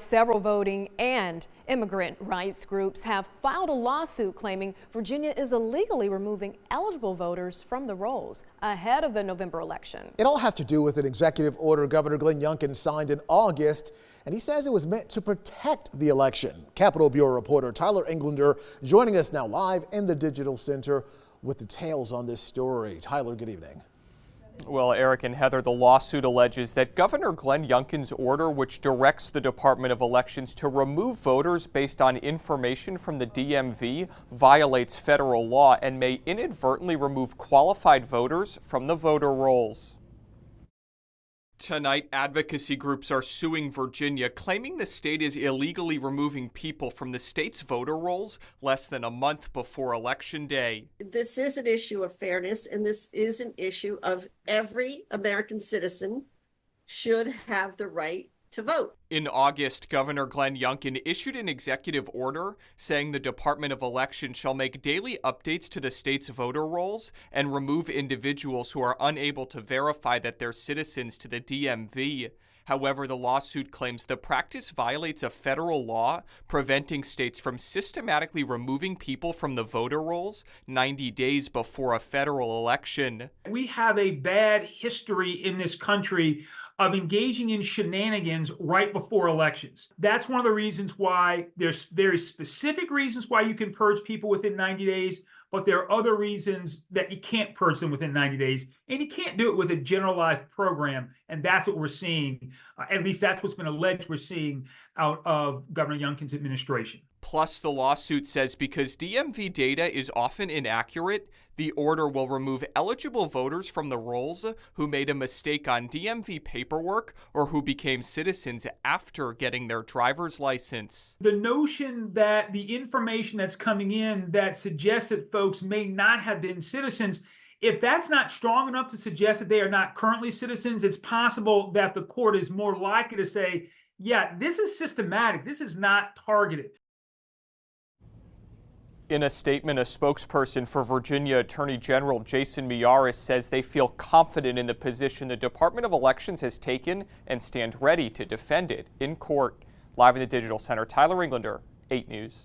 Several voting and immigrant rights groups have filed a lawsuit claiming Virginia is illegally removing eligible voters from the rolls ahead of the November election. It all has to do with an executive order Governor Glenn Youngkin signed in August, and he says it was meant to protect the election. Capitol Bureau reporter Tyler Englander joining us now live in the Digital Center with details on this story. Tyler, good evening. Well, Eric and Heather, the lawsuit alleges that Governor Glenn Youngkin's order, which directs the Department of Elections to remove voters based on information from the DMV, violates federal law and may inadvertently remove qualified voters from the voter rolls. Tonight, advocacy groups are suing Virginia, claiming the state is illegally removing people from the state's voter rolls less than a month before Election Day. This is an issue of fairness, and this is an issue of every American citizen should have the right to vote. In August, Governor Glenn Youngkin issued an executive order saying the Department of Elections shall make daily updates to the state's voter rolls and remove individuals who are unable to verify that they're citizens to the DMV. However, the lawsuit claims the practice violates a federal law preventing states from systematically removing people from the voter rolls 90 days before a federal election. We have a bad history in this country of engaging in shenanigans right before elections. That's one of the reasons why there's very specific reasons why you can purge people within 90 days, but there are other reasons that you can't purge them within 90 days, and you can't do it with a generalized program, and that's what we're seeing. At least that's what's been alleged we're seeing out of Governor Youngkin's administration. Plus, the lawsuit says because DMV data is often inaccurate, the order will remove eligible voters from the rolls who made a mistake on DMV paperwork or who became citizens after getting their driver's license. The notion that the information that's coming in that suggests that folks may not have been citizens, if that's not strong enough to suggest that they are not currently citizens, it's possible that the court is more likely to say, yeah, this is systematic, this is not targeted. In a statement, a spokesperson for Virginia Attorney General Jason Miyares says they feel confident in the position the Department of Elections has taken and stand ready to defend it in court. Live in the Digital Center, Tyler Englander, 8 News.